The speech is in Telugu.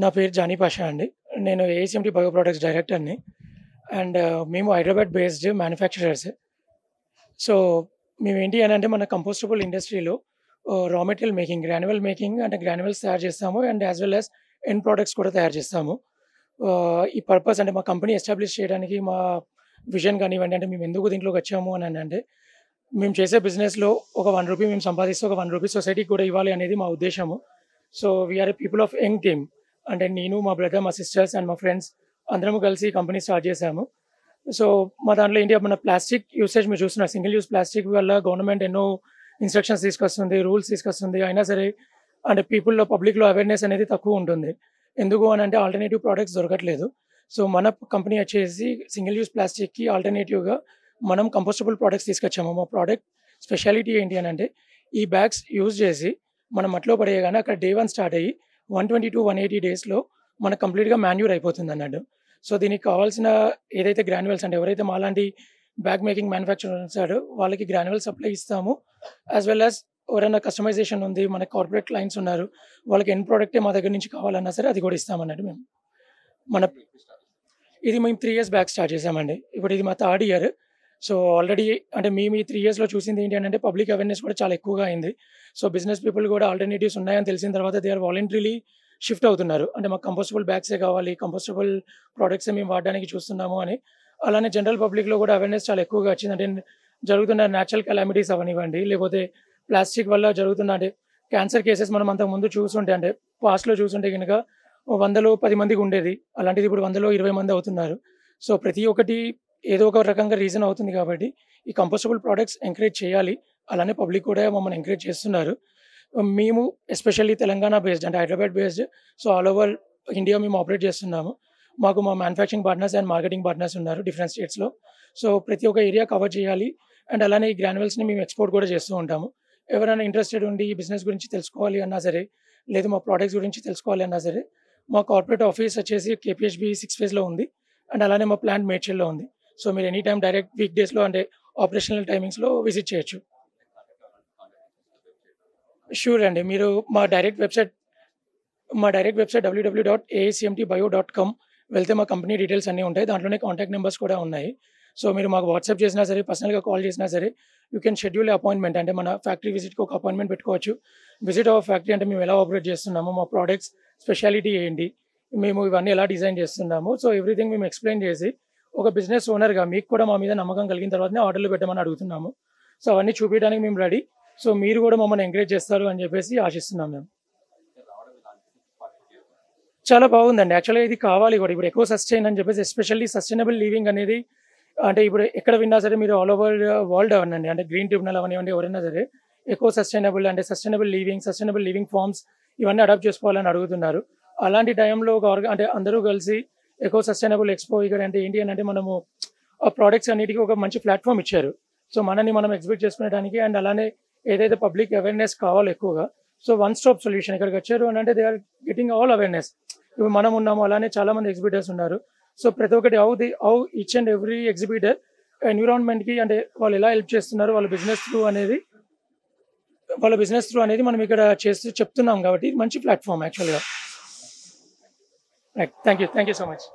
నా పేరు జానీ పాషా అండి. నేను ఏఎస్ఎంటీ బయో ప్రొడక్ట్స్ డైరెక్టర్‌ని. మేము హైదరాబాద్ బేస్డ్ మ్యానుఫ్యాక్చరర్స్. సో, మేమేంటి అనంటే మన కంపోస్టబుల్ ఇండస్ట్రీలో raw material making, granule making అంటే గ్రాన్యువల్స్ తయారు చేస్తాము. As well as end products కూడా తయారు చేస్తాము. ఈ పర్పస్ అంటే మా కంపెనీ ఎస్టాబ్లిష్ చేయడానికి మా విజన్ కానివ్వండి, అంటే మేము ఎందుకు దీంట్లోకొచ్చాము అనంటే, మేము చేసే బిజినెస్‌లో ఒక రూ. 1 మేము సంపాదిస్తే ఒక రూ. 1 సొసైటీకి కూడా ఇవ్వాలి అనేది మా ఉద్దేశ్యము. So, we are a people of young team. అంటే నేను, మా బ్రదర్, మా సిస్టర్స్ అండ్ మా ఫ్రెండ్స్ అందరము కలిసి ఈ కంపెనీ స్టార్ట్ చేశాము. సో, మా దాంట్లో ఏంటి మన ప్లాస్టిక్ యూసేజ్ మీరు చూస్తున్నారు. సింగిల్ యూజ్ ప్లాస్టిక్ వల్ల గవర్నమెంట్ ఎన్నో ఇన్‌స్ట్రక్షన్స్ తీసుకొస్తుంది, రూల్స్ తీసుకొస్తుంది. అయినా సరే అంటే పబ్లిక్‌లో అవేర్‌నెస్ అనేది తక్కువుంటుంది. ఎందుకు అనంటే ఆల్టర్‌నేటివ్ ప్రొడక్ట్స్ దొరకట్లేదు. సో, మన కంపెనీ వచ్చేసి సింగిల్ యూజ్ ప్లాస్టిక్‌కి ఆల్టర్‌నేటివ్‌గా మనం కంపోస్టబుల్ ప్రొడక్ట్స్ తీసుకొచ్చాము. మా ప్రొడక్ట్ స్పెషాలిటీ ఏంటి అనంటే, ఈ బ్యాగ్స్ యూజ్ చేసి మనం మట్టిలో పడేయగానే అక్కడ డే 1 స్టార్ట్ అయ్యి 120-180 డేస్‌లో మనకు కంప్లీట్‌గా మాన్యూర్ అయిపోతుందన్నట్టు. సో, దీనికి కావాల్సిన ఏదైతే గ్రాన్యువల్స్ అంటే ఎవరైతే మాలాంటి బ్యాగ్ మేకింగ్ మ్యానుఫ్యాక్చరర్ ఉంటారో వాళ్ళకి గ్రాన్యువల్ సప్లై ఇస్తాము. యాస్ వెల్ యాస్ ఎవరైనా కస్టమైజేషన్ ఉంది, మన కార్పొరేట్ క్లయింట్స్ ఉన్నారు. వాళ్ళకి ఎండ్ ప్రొడక్టే మా దగ్గర నుంచి కావాలన్నా సరే అది కూడా ఇస్తామన్నట్టు మేము. మన ఇది మేము 3 ఇయర్స్ బ్యాక్ స్టార్ట్ చేసామండి. ఇప్పుడు ఇది మా థర్డ్ ఇయర్. సో, ఆల్రెడీ అంటే మేము ఈ 3 ఇయర్స్‌లో చూసింది ఏంటి అనంటే పబ్లిక్ అవేర్‌నెస్ కూడా చాలా ఎక్కువగా అయింది. సో, బిజినెస్ పీపుల్ కూడా ఆల్టర్‌నేటివ్స్ ఉన్నాయని తెలిసిన తర్వాత దే ఆర్ వాలంటరీలీ షిఫ్ట్ అవుతున్నారు. అంటే మాకు కంపోస్టబుల్ బ్యాగ్సే కావాలి, కంపోస్టబుల్ ప్రొడక్ట్సే మేము వాడడానికి చూస్తున్నాము అని. అలానే జనరల్ పబ్లిక్‌లో కూడా అవేర్‌నెస్ చాలా ఎక్కువగా వచ్చింది. అంటే జరుగుతున్న నేచురల్ కెలామిటీస్ అవ్వనివ్వండి, లేకపోతే ప్లాస్టిక్ వల్ల జరుగుతున్న అంటే క్యాన్సర్ కేసెస్ మనం అంతకుముందు చూసుంటే అంటే పాస్ట్‌లో చూసుంటే గనుక 100లో 10 మందికుండేది. అలాంటిది ఇప్పుడు 100లో 20 మంది అవుతున్నారు. సో, ప్రతి ఒక్కటి ఏదో ఒక రకంగా రీజన్ అవుతుంది కాబట్టి, ఈ కంపోస్టబుల్ ప్రొడక్ట్స్ ఎంకరేజ్ చేయాలి. అలానే పబ్లిక్ కూడా మమ్మల్ని ఎంకరేజ్ చేస్తున్నారు. మేము ఎస్పెషల్లీ తెలంగాణ బేస్డ్ అంటే Hyderabad based. So, all over India మేము ఆపరేట్ చేస్తున్నాము. మాకు మా manufacturing partners and marketing partners ఉన్నారు డిఫరెంట్ స్టేట్స్‌లో. సో, ప్రతి ఒక్క ఏరియా కవర్ చేయాలి. అలానే ఈ గ్రాన్యువల్స్‌ని మేము ఎక్స్‌పోర్ట్ కూడా చేస్తూ ఉంటాము. ఎవరైనా ఇంట్రెస్టెడ్ ఉండి ఈ బిజినెస్ గురించి తెలుసుకోవాలి అన్నా సరే, లేదు మా ప్రొడక్ట్స్ గురించి తెలుసుకోవాలి అన్నా సరే, మా కార్పొరేట్ ఆఫీస్ వచ్చేసి కేపీహెచ్‌బీ 6 ఫేజ్‌లో ఉంది. అలానే మా ప్లాంట్ మేడ్చల్‌లో ఉంది. సో, మీరు ఎనీ టైమ్ డైరెక్ట్ వీక్ డేస్‌లో అంటే ఆపరేషనల్ టైమింగ్స్‌లో విజిట్ చేయొచ్చు. షూర్ అండి. మీరు మా డైరెక్ట్ వెబ్‌సైట్ www.aacmtbio.com వెళ్తే మా కంపెనీ డీటెయిల్స్ అన్నీ ఉంటాయి. దాంట్లోనే కాంటాక్ట్ నంబర్స్ కూడా ఉన్నాయి. సో, మీరు మాకు వాట్సాప్ చేసినా సరే, పర్సనల్‌గా కాల్ చేసినా సరే, you can schedule a appointment. అంటే మన ఫ్యాక్టరీ విజిట్‌కి ఒక అపాయింట్‌మెంట్ పెట్టుకోవచ్చు. విజిట్ అవర్ ఫ్యాక్టరీ అంటే మేము ఎలా ఆపరేట్ చేస్తున్నాము, మా ప్రొడక్ట్స్ స్పెషాలిటీ ఏంటి, మేము ఇవన్నీ ఎలా డిజైన్ చేస్తున్నాము. సో, ఎవ్రీథింగ్ మేము ఎక్స్‌ప్లెయిన్ చేసి, ఒక బిజినెస్ ఓనర్‌గా మీకు కూడా మా మీద నమ్మకం కలిగిన తర్వాతనే ఆర్డర్‌లు పెట్టమని అడుగుతున్నాము. సో, అవన్నీ చూపియడానికి మేము రెడీ. సో, మీరు కూడా మమ్మల్ని ఎంకరేజ్ చేస్తారు అని చెప్పేసి ఆశిస్తున్నాం మేము. చాలా బాగుందండి. యాక్చువల్‌గా ఇది కావాలి గూడా. ఇప్పుడు ఎకో సస్టైన్ అని చెప్పేసి ఎస్పెషల్లీ సస్టైనబుల్ లివింగ్ అనేది అంటే ఇప్పుడు ఎక్కడ విన్నా సరే మీరు ఆల్ ఓవర్ వరల్డ్ అవనండి. అంటే గ్రీన్ ట్రిబ్యునల్ అవనివ్వండి ఎవరైనా సరే సస్టైనబుల్ లివింగ్ ఫార్మ్స్ ఇవన్నీ అడాప్ట్ చేసుకోవాలని అడుగుతున్నారు. అలాంటి టైంలో ఒక అంటే అందరూ కలిసి ఎకో సస్టైనబుల్ ఎక్స్‌పో ఇక్కడ అంటే ఏంటి అనంటే మనము ఆ ప్రొడక్ట్స్ అన్నిటికి ఒక మంచి ప్లాట్‌ఫార్మ్ ఇచ్చారు. సో, మనల్ని మనం ఎగ్జిబిట్ చేసుకునేడానికి అలానే ఏదైతే పబ్లిక్ అవేర్‌నెస్ కావాలో ఎక్కువగా. సో, వన్ స్టాప్ సొల్యూషన్ ఇక్కడికొచ్చారు అనంటే they are getting all awareness. ఇప్పుడు మనం ఉన్నాము. అలానే చాలామంది ఎగ్జిబిటర్స్ ఉన్నారు. సో, ప్రతి ఒక్కటి how each and every exhibitor ఎన్విరాన్మెంట్‌కి అంటే వాళ్ళు ఎలా హెల్ప్ చేస్తున్నారు వాళ్ళ బిజినెస్ త్రూ అనేది మనం ఇక్కడ చేస్తూ చెప్తున్నాం కాబట్టి ఇది మంచి ప్లాట్‌ఫార్మ్ యాక్చువల్‌గా. Right. Thank you so much.